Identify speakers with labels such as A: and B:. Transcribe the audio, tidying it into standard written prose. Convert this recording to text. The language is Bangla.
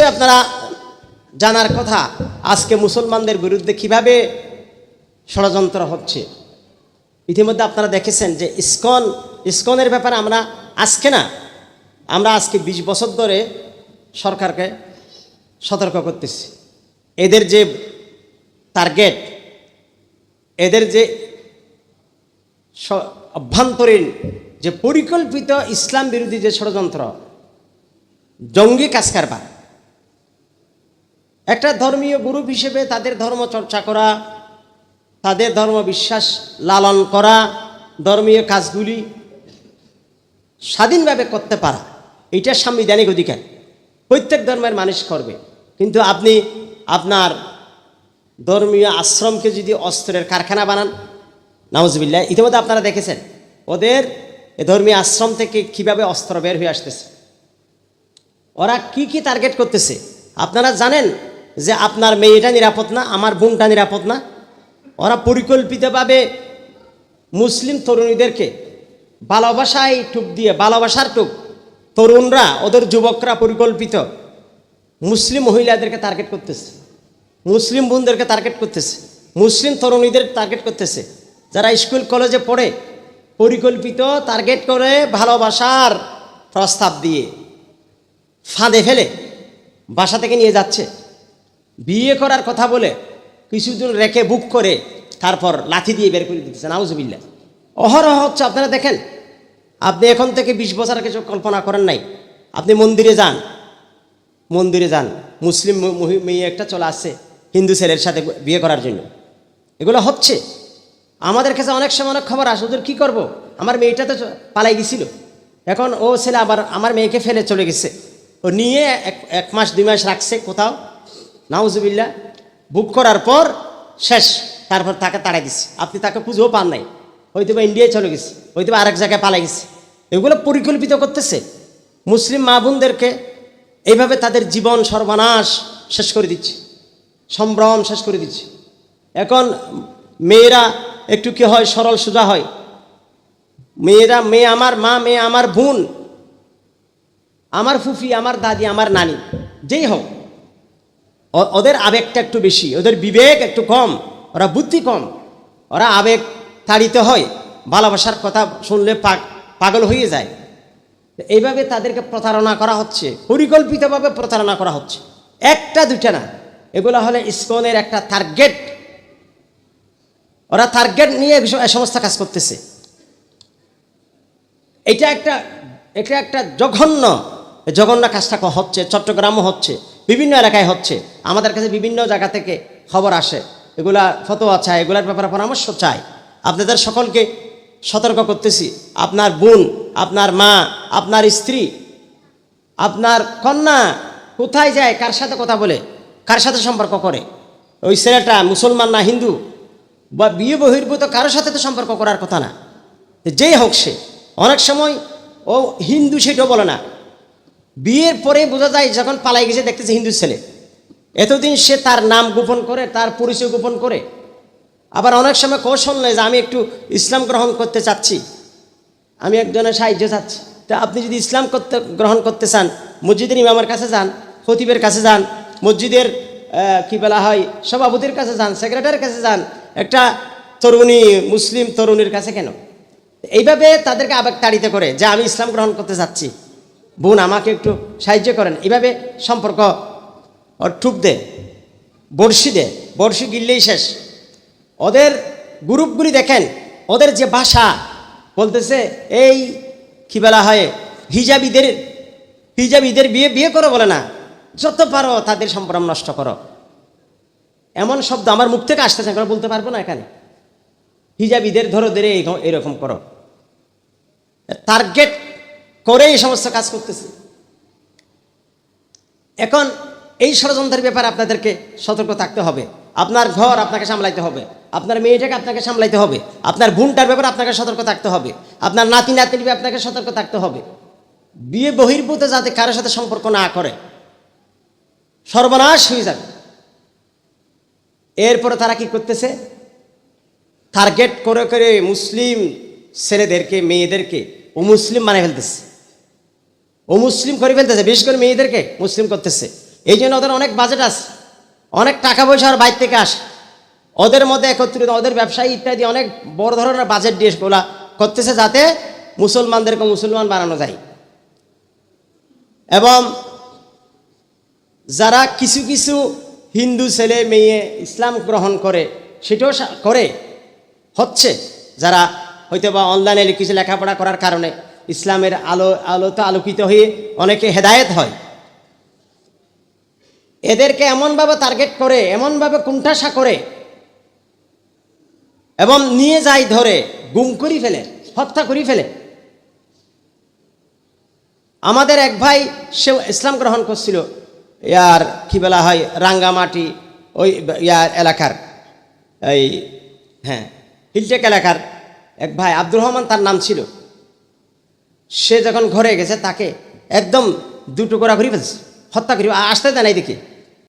A: অবশ্যই আপনারা জানার কথা আজকে মুসলমানদের বিরুদ্ধে কিভাবে ষড়যন্ত্র হচ্ছে। ইতিমধ্যে আপনারা দেখেছেন যে ইসকনের ব্যাপারে আমরা আজকে 20 বছর ধরে সরকারকে সতর্ক করতেছি। এদের যে টার্গেট, এদের যে অভ্যন্তরীণ যে পরিকল্পিত ইসলাম বিরোধী যে ষড়যন্ত্র, জঙ্গি কাজকারবার, একটা ধর্মীয় গ্রুপ হিসেবে তাদের ধর্ম চর্চা করা, তাদের ধর্ম বিশ্বাস লালন করা, ধর্মীয় কাজগুলি স্বাধীনভাবে করতে পারা, এটা সাংবিধানিক অধিকার, প্রত্যেক ধর্মের মানুষ করবে। কিন্তু আপনি আপনার ধর্মীয় আশ্রমকে যদি অস্ত্রের কারখানা বানান, নাউজুবিল্লাহ, ইতিমধ্যে আপনারা দেখেছেন ওদের ধর্মীয় আশ্রম থেকে কিভাবে অস্ত্র বের হয়ে আসতেছে, ওরা কি টার্গেট করতেছে। আপনারা জানেন যে আপনার মেয়েটা নিরাপদ না, আমার বোনটা নিরাপদ না। ওরা পরিকল্পিতভাবে মুসলিম তরুণীদেরকে ভালোবাসায় টুপ দিয়ে, ভালোবাসার টুপ, তরুণরা, ওদের যুবকরা পরিকল্পিত মুসলিম মহিলাদেরকে টার্গেট করতেছে, মুসলিম বোনদেরকে টার্গেট করতেছে, মুসলিম তরুণীদের টার্গেট করতেছে। যারা স্কুল কলেজে পড়ে পরিকল্পিত টার্গেট করে ভালোবাসার প্রস্তাব দিয়ে ফাঁদে ফেলে বাসা থেকে নিয়ে যাচ্ছে। বিয়ে করার কথা বলে কিছুদিন রেখে বুক করে তারপর লাঠি দিয়ে বের করে দিতেছে, নাউজুবিল্লাহ। অহরহ হচ্ছে। আপনারা দেখেন, আপনি এখন থেকে 20 বছর কিছু কল্পনা করেন নাই। আপনি মন্দিরে যান, মুসলিম মেয়ে একটা চলে আসছে হিন্দু ছেলের সাথে বিয়ে করার জন্য। এগুলো হচ্ছে। আমাদের কাছে অনেক সময় অনেক খবর আসে, ওদের কী করবো, আমার মেয়েটা তো পালাই গেছিল, এখন ও ছেলে আবার আমার মেয়েকে ফেলে চলে গেছে, ও নিয়ে এক মাস 2 মাস রাখছে কোথাও, নাউজুবিল্লাহ। বুক করার পর শেষ, তারপর তাকে তাড়াই দিচ্ছে। আপনি তাকে খুঁজেও পান নাই, হয়তো বা ইন্ডিয়ায় চলে গেছে, হয়তো বা আরেক জায়গায় পালাই গেছে। এগুলো পরিকল্পিত করতেছে মুসলিম মা বোনদেরকে, এইভাবে তাদের জীবন সর্বনাশ শেষ করে দিচ্ছে, সম্ভ্রম শেষ করে দিচ্ছে। এখন মেয়েরা একটু কি হয়, সরল সোজা হয়। মেয়ে আমার মা, মেয়ে আমার বোন, আমার ফুফি, আমার দাদি, আমার নানি, যেই হোক, ওদের আবেগটা একটু বেশি, ওদের বিবেক একটু কম, ওরা বুদ্ধি কম, ওরা আবেগ তাড়িত হয়, ভালোবাসার কথা শুনলে পাগল হয়ে যায়। এইভাবে তাদেরকে প্রতারণা করা হচ্ছে, পরিকল্পিতভাবে প্রতারণা করা হচ্ছে। একটা দুটা না, এগুলো হলে ইসকনের একটা টার্গেট। ওরা টার্গেট নিয়ে এ সমস্ত কাজ করতেছে। এটা একটা জঘন্য কাজটা হচ্ছে। চট্টগ্রামও হচ্ছে, বিভিন্ন এলাকায় হচ্ছে। আমাদের কাছে বিভিন্ন জায়গা থেকে খবর আসে, এগুলা ফতোয়া চাই, এগুলার ব্যাপারে পরামর্শ চাই। আপনাদের সকলকে সতর্ক করতেছি, আপনার বোন, আপনার মা, আপনার স্ত্রী, আপনার কন্যা কোথায় যায়, কার সাথে কথা বলে, কার সাথে সম্পর্ক করে, ওই ছেলেটা মুসলমান না হিন্দু বা বিয়ে বহির্ভূত কারোর সাথে তো সম্পর্ক করার কথা না। যেই হোক সে, অনেক সময় ও হিন্দু সেটাও বলে না, বিয়ের পরে বোঝা যায় যখন পালাই গেছে দেখতেছে হিন্দু ছেলে। এতদিন সে তার নাম গোপন করে, তার পরিচয় গোপন করে। আবার অনেক সময় কৌশল নেই যে আমি একটু ইসলাম গ্রহণ করতে চাচ্ছি, আমি একজনের সাহায্য চাচ্ছি। তা আপনি যদি ইসলাম গ্রহণ করতে চান, মসজিদের ইমামের কাছে যান, খতিবের কাছে যান, মসজিদের কি বলা হয় সভাপতির কাছে যান, সেক্রেটারির কাছে যান, একটা তরুণী মুসলিম তরুণীর কাছে কেন? এইভাবে তাদেরকে আবেগ তাড়িত করে যে আমি ইসলাম গ্রহণ করতে চাচ্ছি, বোন আমাকে একটু সাহায্য করেন। এইভাবে সম্পর্ক ঠুক দে, বড়শি গিললেই শেষ। ওদের গ্রুপগুলি দেখেন, ওদের যে ভাষা বলতেছে, এই কি বলা হয় হিজাবিদের বিয়ে করো বলে না, যত পারো তাদের সম্ভ্রম নষ্ট করো। এমন শব্দ আমার মুখ থেকে আসতেছে, আমরা বলতে পারবো না এখানে। হিজাবিদের ধরে এরকম করো, টার্গেট করে এই সমস্ত কাজ করতেছে। এখন এই ষড়যন্ত্রের ব্যাপারে আপনাদেরকে সতর্ক থাকতে হবে। আপনার ঘর আপনাকে সামলাইতে হবে, আপনার মেয়েটাকে আপনাকে সামলাইতে হবে, আপনার বোনটার ব্যাপারে আপনাকে সতর্ক থাকতে হবে, আপনার নাতি নাতনির ব্যাপারে আপনাকে সতর্ক থাকতে হবে। বিয়ে বহির্ভূত যাতে কারোর সাথে সম্পর্ক না করে, সর্বনাশ হয়ে যাবে। এরপরে তারা কি করতেছে, টার্গেট করে মুসলিম ছেলেদেরকে, মেয়েদেরকে ও মুসলিম বানিয়ে ফেলতেছে, ও মুসলিম করে ফেলতেছে। বিশেষ করে মেয়েদেরকে মুসলিম করতেছে, এই জন্য ওদের অনেক বাজেট আছে, অনেক টাকা পয়সা আর বাইরে থেকে আসে, ওদের মধ্যে একত্রিত, ওদের ব্যবসায়ী ইত্যাদি অনেক বড় ধরনের বাজেট দিয়ে ওগুলা করতেছে যাতে মুসলমানদেরকে মুসলমান বানানো যায়। এবং যারা কিছু কিছু হিন্দু ছেলে মেয়ে ইসলাম গ্রহণ করে, সেটাও করে হচ্ছে, যারা হয়তো বা অনলাইনে কিছু লেখাপড়া করার কারণে ইসলামের আলোতে আলোকিত হয়ে অনেকে হেদায়েত হয়, এদেরকে এমনভাবে টার্গেট করে, এমনভাবে কুণ্ঠাসা করে এবং নিয়ে যায় ধরে গুম করে ফেলে, হত্যা করে ফেলে। আমাদের এক ভাই সে ইসলাম গ্রহণ করছিল, ইয়ার কি বলা হয়, রাঙ্গামাটি ওই ইয়ার এলাকার, এই হ্যাঁ হিলটেক এলাকার এক ভাই আব্দুর রহমান তার নাম ছিল। সে যখন ঘরে গেছে তাকে একদম দুটো করে ফেলছে, হত্যা করি, আসতে দেয় নাই দেখি।